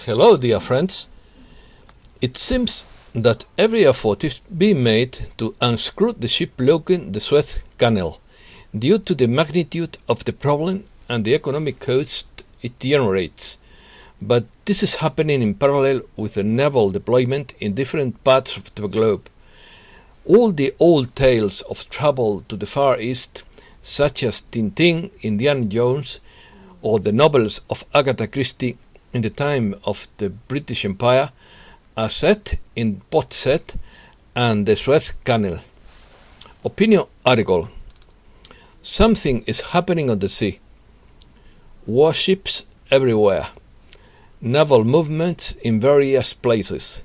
Hello, dear friends. It seems that every effort is being made to unscrew the ship blocking the Suez Canal due to the magnitude of the problem and the economic cost it generates. But this is happening in parallel with the naval deployment in different parts of the globe. All the old tales of travel to the Far East, such as Tintin, Indiana Jones, or the novels of Agatha Christie in the time of the British Empire, are set in Potset and the Suez Canal. Opinion article. Something is happening on the sea. Warships everywhere. Naval movements in various places.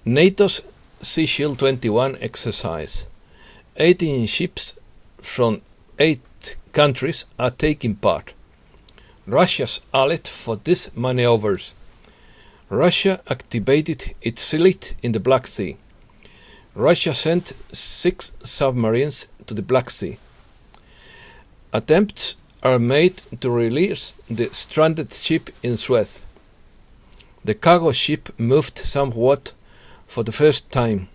NATO's Sea Shield 21 exercise. 18 ships from 8 countries are taking part. Russia's alert for these maneuvers. Russia activated its fleet in the Black Sea. Russia sent 6 submarines to the Black Sea. Attempts are made to release the stranded ship in Suez. The cargo ship moved somewhat for the first time.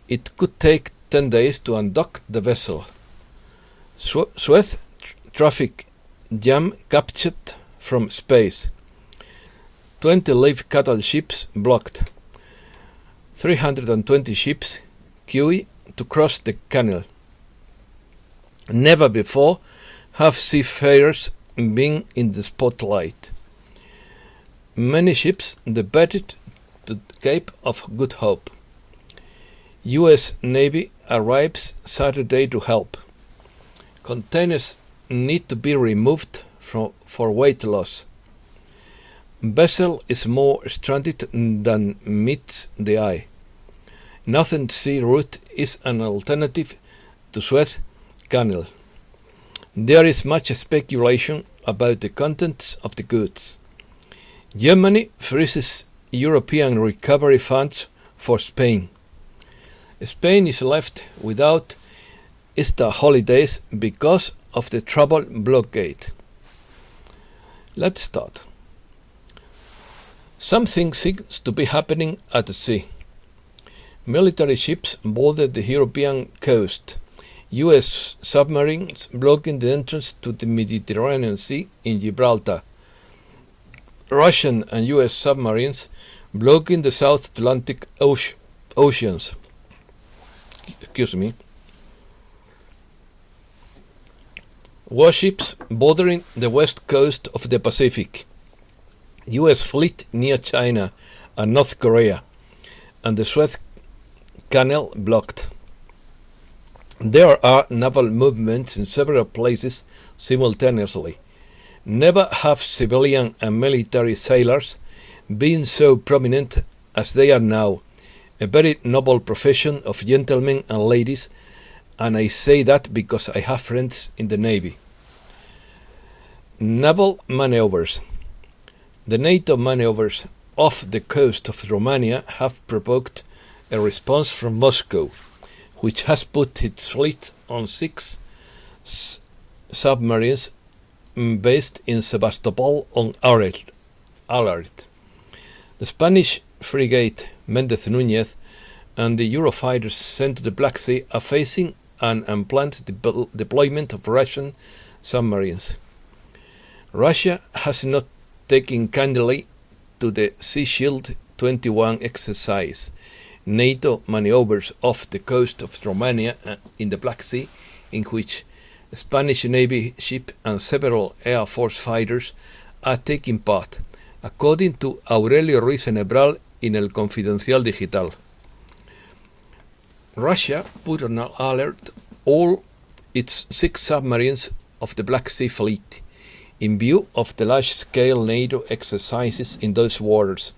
It could take 10 days to undock the vessel. Suez traffic jam captured from space. 20 live cattle ships blocked. 320 ships queue to cross the canal. Never before have seafarers been in the spotlight. Many ships diverted to the Cape of Good Hope. US Navy arrives Saturday to help. Containers need to be removed for weight loss. Vessel is more stranded than meets the eye. Northern Sea route is an alternative to Suez Canal. There is much speculation about the contents of the goods. Germany freezes European recovery funds for Spain. Spain is left without Easter holidays because of the travel blockade. Let's start. Something seems to be happening at the sea. Military ships boarded the European coast. US submarines blocking the entrance to the Mediterranean Sea in Gibraltar. Russian and US submarines blocking the South Atlantic oceans. Warships bordering the west coast of the Pacific. US fleet near China and North Korea, and the Suez Canal blocked. There are naval movements in several places simultaneously. Never have civilian and military sailors been so prominent as they are now, a very noble profession of gentlemen and ladies, and I say that because I have friends in the Navy. Naval Maneuvers. The NATO maneuvers off the coast of Romania have provoked a response from Moscow, which has put its fleet on 6 submarines based in Sebastopol on alert. The Spanish frigate Méndez Núñez and the Eurofighters sent to the Black Sea are facing an unplanned deployment of Russian submarines. Russia has not taken kindly to the Sea Shield 21 exercise, NATO maneuvers off the coast of Romania in the Black Sea, in which a Spanish Navy ship and several Air Force fighters are taking part, according to Aurelio Ruiz Enebral in El Confidencial Digital. Russia put on alert all its 6 submarines of the Black Sea Fleet, in view of the large-scale NATO exercises in those waters.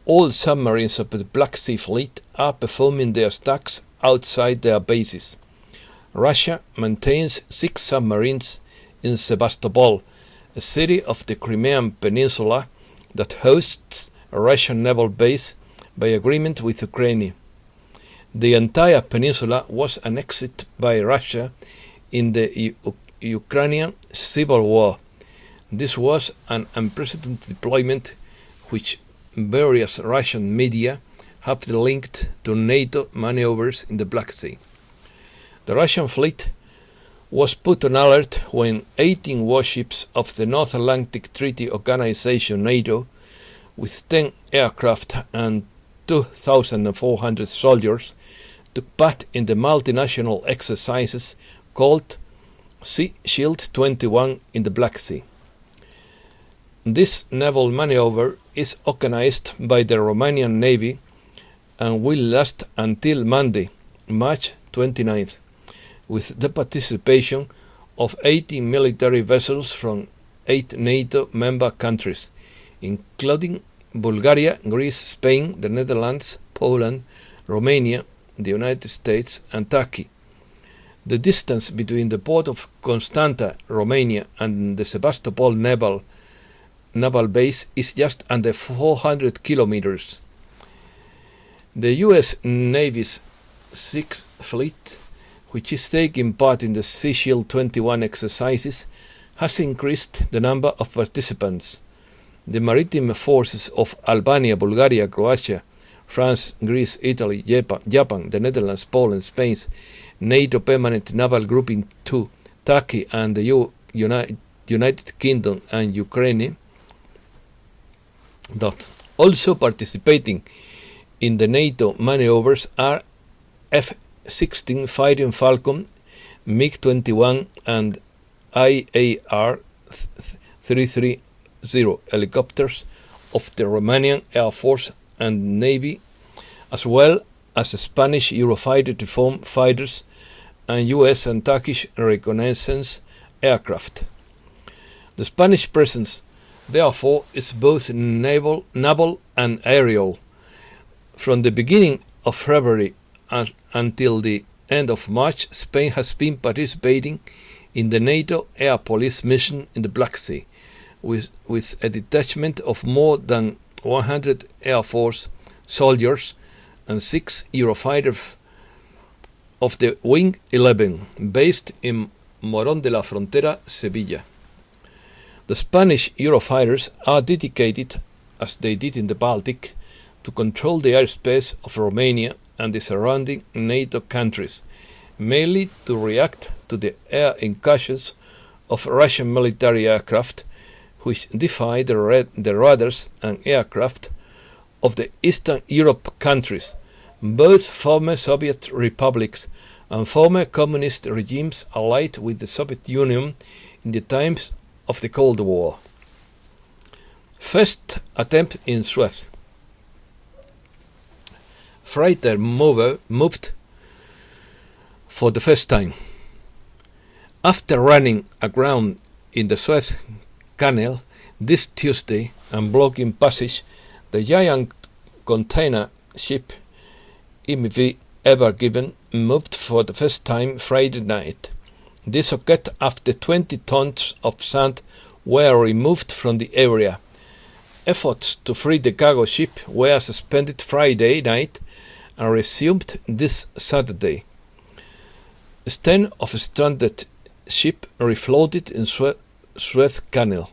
All submarines of the Black Sea Fleet are performing their attacks outside their bases. Russia maintains 6 submarines in Sebastopol, a city of the Crimean Peninsula that hosts a Russian naval base by agreement with Ukraine. The entire peninsula was annexed by Russia in the Ukrainian Civil War. This was an unprecedented deployment which various Russian media have linked to NATO maneuvers in the Black Sea. The Russian fleet was put on alert when 18 warships of the North Atlantic Treaty Organization NATO, with 10 aircraft and 2,400 soldiers, took part in the multinational exercises called Sea Shield 21 in the Black Sea. This naval maneuver is organized by the Romanian Navy and will last until Monday, March 29th, with the participation of 80 military vessels from 8 NATO member countries, including Bulgaria, Greece, Spain, the Netherlands, Poland, Romania, the United States, and Turkey. The distance between the port of Constanta, Romania, and the Sebastopol naval base is just under 400 kilometers. The U.S. Navy's Sixth Fleet, which is taking part in the Sea Shield 21 exercises, has increased the number of participants. The maritime forces of Albania, Bulgaria, Croatia, France, Greece, Italy, Japan, the Netherlands, Poland, Spain, NATO Permanent Naval Grouping 2, Turkey, and the United Kingdom and Ukraine. Also participating in the NATO maneuvers are F-16 Fighting Falcon, MiG-21, and IAR-330 helicopters of the Romanian Air Force and Navy, as well as Spanish Eurofighter Typhoon fighters and US and Turkish reconnaissance aircraft. The Spanish presence, therefore, is both naval and aerial. From the beginning of February until the end of March, Spain has been participating in the NATO Air Police mission in the Black Sea, with a detachment of more than 100 Air Force soldiers and 6 Eurofighters of the Wing 11, based in Morón de la Frontera, Sevilla. The Spanish Eurofighters are dedicated, as they did in the Baltic, to control the airspace of Romania and the surrounding NATO countries, mainly to react to the air incursions of Russian military aircraft, which defy the radars and aircraft of the Eastern Europe countries, both former Soviet republics and former communist regimes allied with the Soviet Union in the times of the Cold War. First attempt in Suez. Freighter moved for the first time. After running aground in the Suez Canal this Tuesday and blocking passage, the giant container ship MV Ever Given moved for the first time Friday night. This occurred after 20 tons of sand were removed from the area. Efforts to free the cargo ship were suspended Friday night and resumed this Saturday. A stern of a stranded ship refloated in Suez Canal.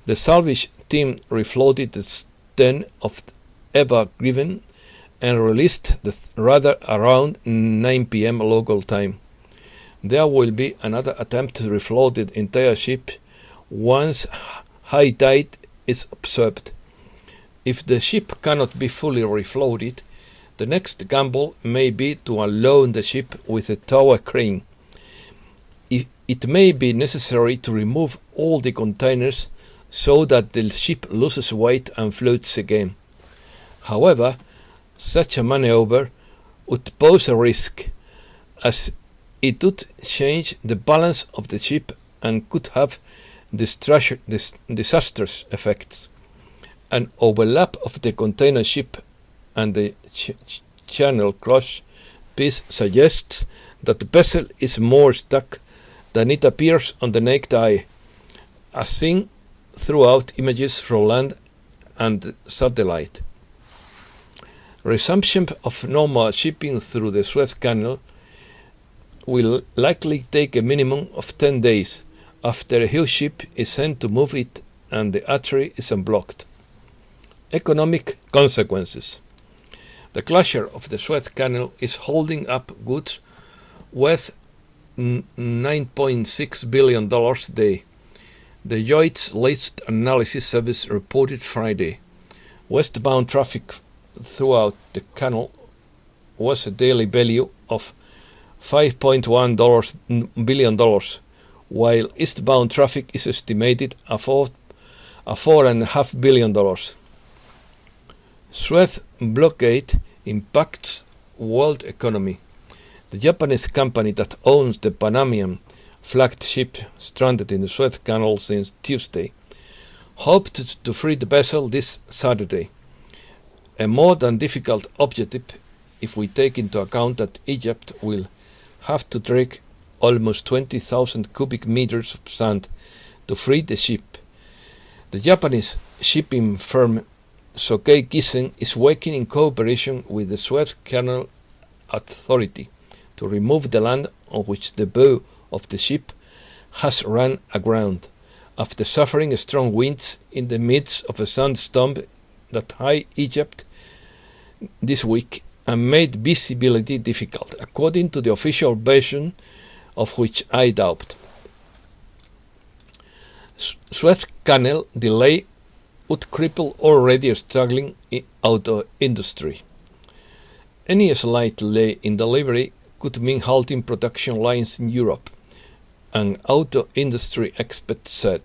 The salvage team refloated the stern of Ever Given and released the rudder around 9 p.m. local time. There will be another attempt to refloat the entire ship once high tide is observed. If the ship cannot be fully refloated, the next gamble may be to unload the ship with a tower crane. It may be necessary to remove all the containers so that the ship loses weight and floats again. However, such a maneuver would pose a risk, as it would change the balance of the ship and could have disastrous effects. An overlap of the container ship and the channel cross piece suggests that the vessel is more stuck than it appears on the naked eye, as seen throughout images from land and satellite. Resumption of normal shipping through the Suez Canal will likely take a minimum of 10 days, after a huge ship is sent to move it and the artery is unblocked. Economic consequences. The closure of the Suez Canal is holding up goods worth $9.6 billion a day. The Lloyd's List Analysis Service reported Friday. Westbound traffic throughout the canal was a daily value of $5.1 billion, while eastbound traffic is estimated at $4.5 billion. Suez blockade impacts world economy. The Japanese company that owns the Panamanian flagged ship stranded in the Suez Canal since Tuesday hoped to free the vessel this Saturday. A more than difficult objective if we take into account that Egypt will have to drag almost 20,000 cubic meters of sand to free the ship. The Japanese shipping firm Sokei Kisen is working in cooperation with the Suez Canal Authority to remove the land on which the bow of the ship has run aground, after suffering strong winds in the midst of a sandstorm that hit Egypt this week and made visibility difficult, according to the official version, of which I doubt. Suez Canal delay would cripple already struggling auto industry. Any slight delay in delivery could mean halting production lines in Europe, an auto industry expert said.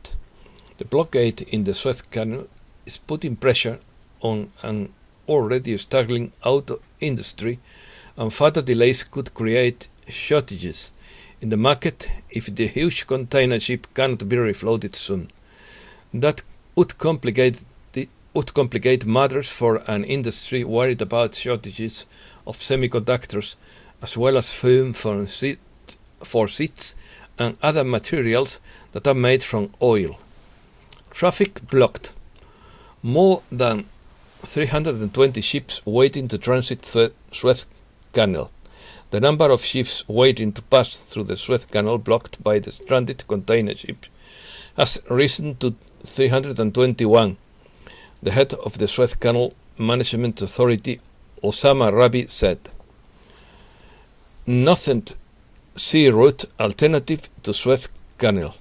The blockade in the Suez Canal is putting pressure on an already struggling auto industry, and further delays could create shortages in the market if the huge container ship cannot be refloated soon. That would complicate matters for an industry worried about shortages of semiconductors as well as foam for seats and other materials that are made from oil. Traffic blocked. More than 320 ships waiting to transit the Suez Canal. The number of ships waiting to pass through the Suez Canal blocked by the stranded container ship has risen to 321. The head of the Suez Canal Management Authority, Osama Rabi, said. Nothing sea route alternative to Suez Canal.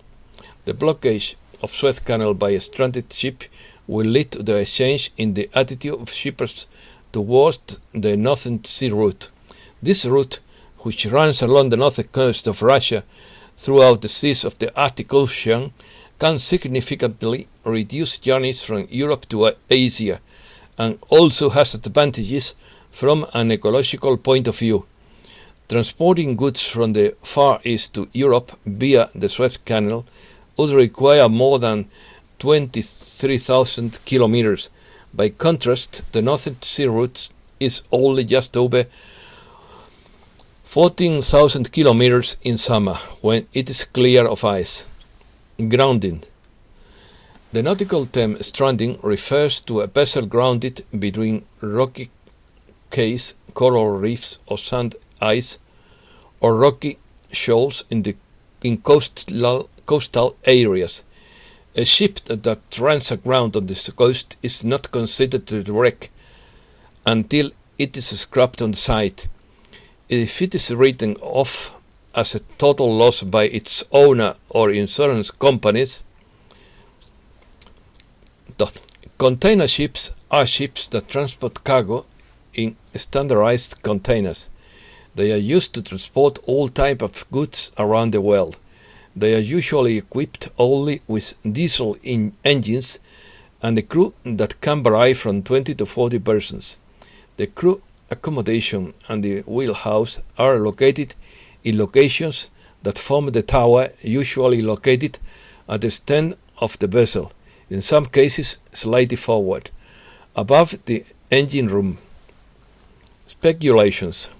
The blockage of Suez Canal by a stranded ship will lead to the change in the attitude of shippers towards the Northern Sea route. This route, which runs along the northern coast of Russia throughout the seas of the Arctic Ocean, can significantly reduce journeys from Europe to Asia and also has advantages from an ecological point of view. Transporting goods from the Far East to Europe via the Suez Canal would require more than 23,000 kilometers. By contrast, the Northern Sea route is only just over 14,000 kilometers in summer, when it is clear of ice. Grounding. The nautical term stranding refers to a vessel grounded between rocky cays, coral reefs or sand ice, or rocky shoals in coastal areas. A ship that runs aground on the coast is not considered a wreck until it is scrapped on the site. If it is written off as a total loss by its owner or insurance companies, container ships are ships that transport cargo in standardized containers. They are used to transport all types of goods around the world. They are usually equipped only with diesel engines and a crew that can vary from 20 to 40 persons. The crew accommodation and the wheelhouse are located in locations that form the tower, usually located at the stern of the vessel, in some cases slightly forward, above the engine room. Speculations.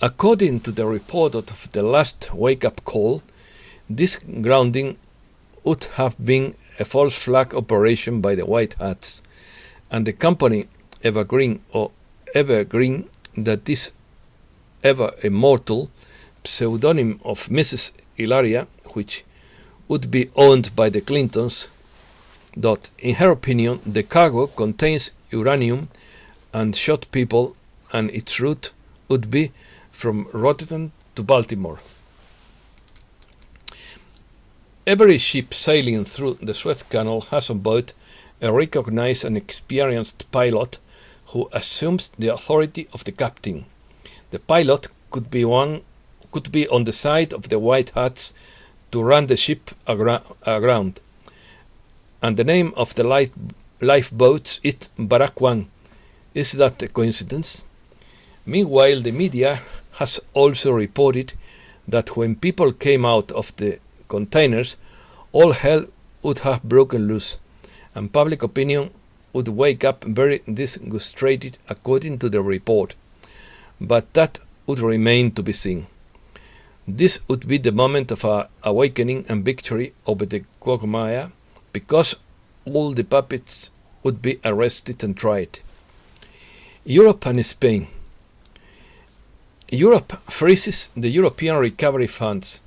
According to the report of the last wake-up call, this grounding would have been a false flag operation by the White Hats, and the company Evergreen that is ever immortal pseudonym of Mrs. Ilaria, which would be owned by the Clintons, that, in her opinion, the cargo contains uranium and shot people, and its route would be from Rotterdam to Baltimore. Every ship sailing through the Suez Canal has on board a recognized and experienced pilot who assumes the authority of the captain. The pilot could be on the side of the white hats to run the ship aground, and the name of the lifeboats is Barack 1. Is that a coincidence? Meanwhile, the media has also reported that when people came out of the containers, all hell would have broken loose, and public opinion would wake up very disgusted, according to the report. But that would remain to be seen. This would be the moment of our awakening and victory over the quagmire, because all the puppets would be arrested and tried. Europe and Spain. Europe freezes the European recovery funds.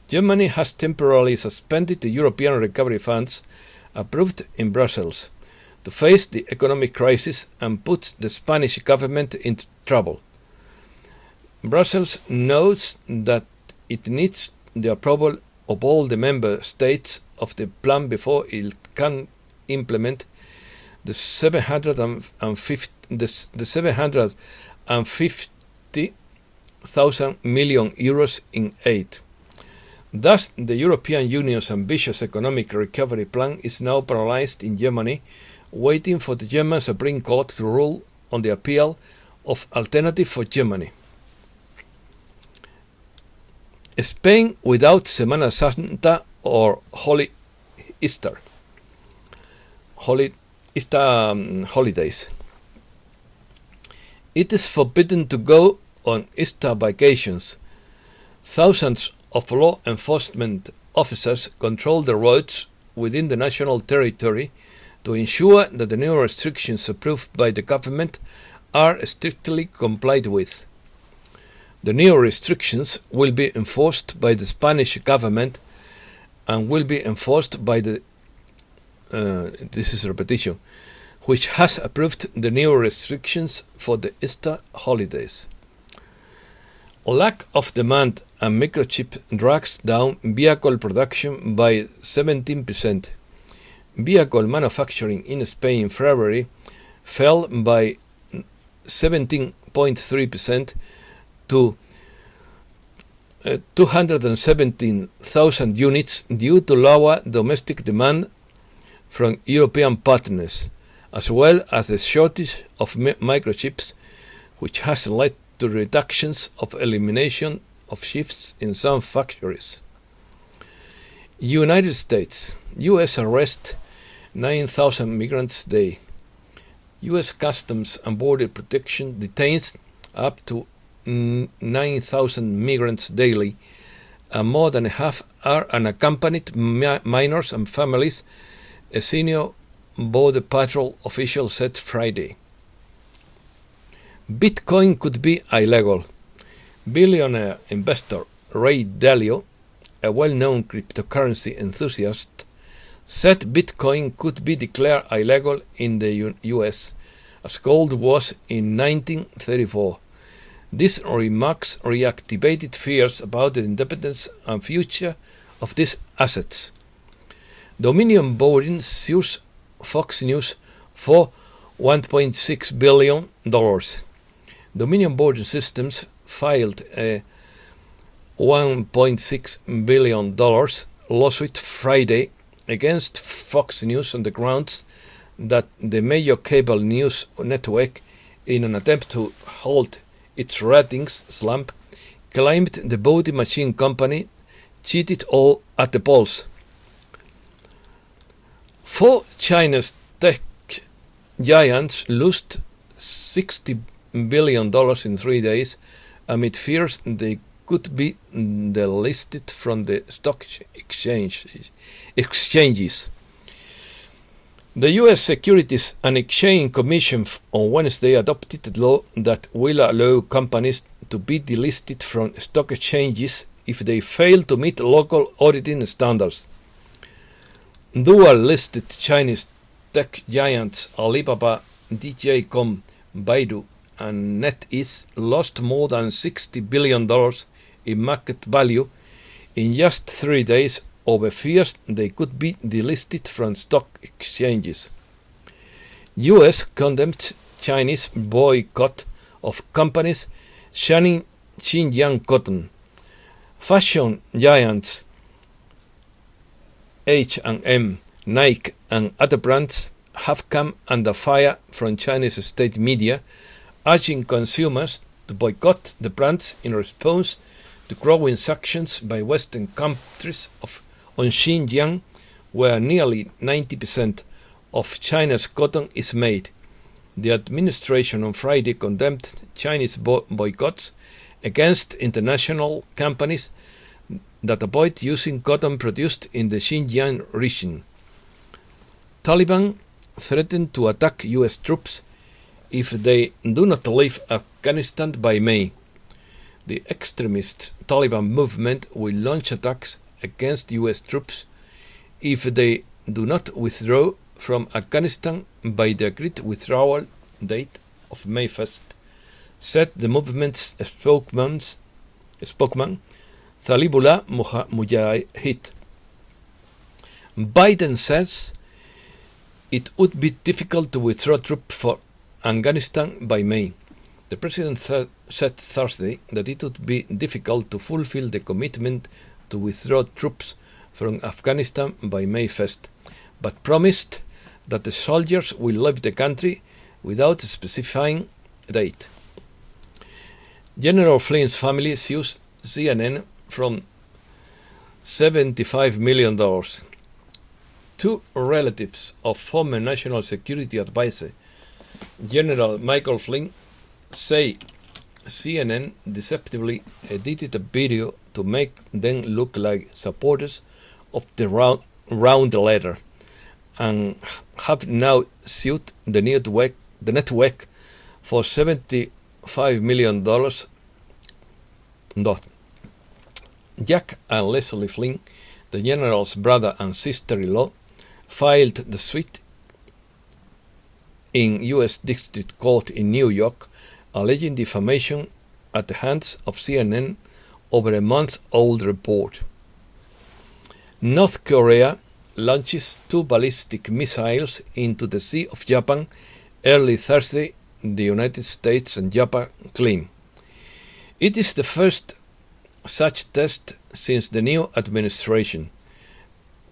Germany has temporarily suspended the European recovery funds approved in Brussels to face the economic crisis and put the Spanish government into trouble. Brussels knows that it needs the approval of all the member states of the plan before it can implement the 750,000 million euros in aid. Thus, the European Union's ambitious economic recovery plan is now paralyzed in Germany, waiting for the German Supreme Court to rule on the appeal of Alternative for Germany. Spain without Semana Santa or Holy Easter. Holidays. It is forbidden to go on Easter vacations. Thousands of law enforcement officers control the roads within the national territory to ensure that the new restrictions approved by the government are strictly complied with. The new restrictions will be enforced by the Spanish government and will be enforced by the which has approved the new restrictions for the Easter holidays. Lack of demand and microchip drags down vehicle production by 17%. Vehicle manufacturing in Spain in February fell by 17.3% to 217,000 units due to lower domestic demand from European partners, as well as the shortage of microchips, which has led to reductions of elimination of shifts in some factories. United States. U.S. arrest 9,000 migrants a day. U.S. Customs and Border Protection detains up to 9,000 migrants daily, and more than half are unaccompanied minors and families, a senior Border Patrol official said Friday. Bitcoin could be illegal. Billionaire investor Ray Dalio, a well-known cryptocurrency enthusiast, said Bitcoin could be declared illegal in the US, as gold was in 1934. These remarks reactivated fears about the independence and future of these assets. Dominion Boarding sues Fox News for $1.6 billion. Dominion Boarding Systems filed a $1.6 billion lawsuit Friday against Fox News on the grounds that the major cable news network, in an attempt to halt its ratings slump, claimed the voting machine company cheated all at the polls. 4 China's tech giants lost $60 billion in 3 days amid fears they could be delisted from the stock exchanges. The U.S. Securities and Exchange Commission on Wednesday adopted a law that will allow companies to be delisted from stock exchanges if they fail to meet local auditing standards. Dual-listed Chinese tech giants Alibaba, DJ.com, Baidu, and NetEase lost more than $60 billion in market value in just 3 days over fears they could be delisted from stock exchanges. US condemned Chinese boycott of companies shunning Xinjiang cotton. Fashion giants H&M, Nike, and other brands have come under fire from Chinese state media, urging consumers to boycott the brands in response to growing sanctions by Western countries on Xinjiang, where nearly 90% of China's cotton is made. The administration on Friday condemned Chinese boycotts against international companies that avoid using cotton produced in the Xinjiang region. Taliban threatened to attack US troops if they do not leave Afghanistan by May. The extremist Taliban movement will launch attacks against US troops if they do not withdraw from Afghanistan by the agreed withdrawal date of May 1st, said the movement's spokesman Zalibullah Mujahid. Biden says it would be difficult to withdraw troops for Afghanistan by May. The president said Thursday that it would be difficult to fulfill the commitment to withdraw troops from Afghanistan by May 1st, but promised that the soldiers will leave the country without specifying a date. General Flynn's family sues CNN from $75 million. Two relatives of former National Security Advisor General Michael Flynn say CNN deceptively edited a video to make them look like supporters of the round letter, and have now sued the network for $75 million. Jack and Leslie Flynn, the general's brother and sister-in-law, filed the suit in U.S. District Court in New York, alleging defamation at the hands of CNN over a month-old report. North Korea launches 2 ballistic missiles into the Sea of Japan early Thursday, the United States and Japan claim. It is the first such test since the new administration.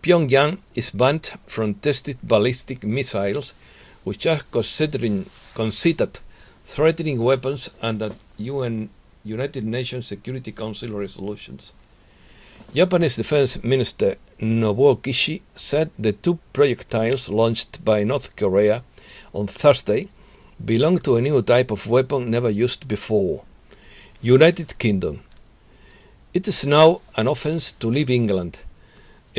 Pyongyang is banned from testing ballistic missiles, which are considered threatening weapons under United Nations Security Council resolutions. Japanese Defense Minister Nobuo Kishi said the 2 projectiles launched by North Korea on Thursday belong to a new type of weapon never used before. United Kingdom. It is now an offence to leave England.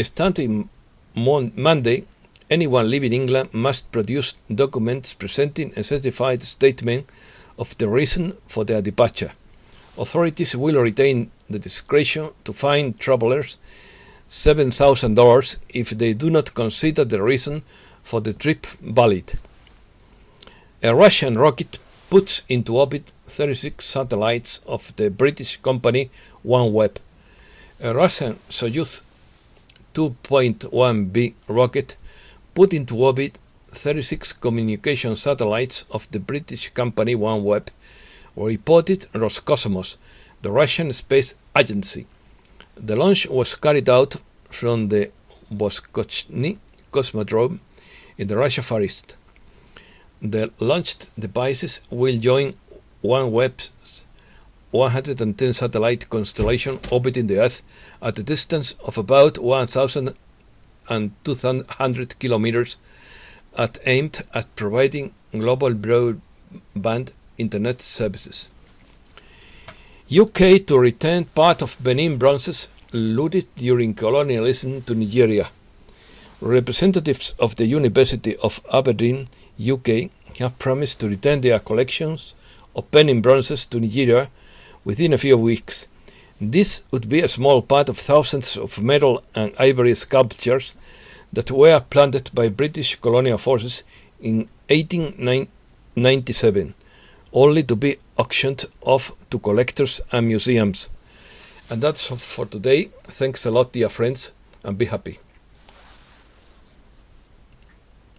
Starting Monday, anyone leaving England must produce documents presenting a certified statement of the reason for their departure. Authorities will retain the discretion to fine travellers $7,000 if they do not consider the reason for the trip valid. A Russian rocket puts into orbit 36 satellites of the British company OneWeb. A Russian Soyuz 2.1B rocket put into orbit 36 communication satellites of the British company OneWeb, reported Roscosmos, the Russian space agency. The launch was carried out from the Vostochny Cosmodrome in the Russia Far East. The launched devices will join OneWeb's 110 satellite constellation orbiting the Earth at a distance of about 1,200 kilometers, aimed at providing global broadband internet services. UK to return part of Benin bronzes looted during colonialism to Nigeria. Representatives of the University of Aberdeen, UK, have promised to return their collections of Benin bronzes to Nigeria within a few weeks. This would be a small part of thousands of metal and ivory sculptures that were planted by British colonial forces in 1897, only to be auctioned off to collectors and museums. And that's all for today. Thanks a lot, dear friends, and be happy.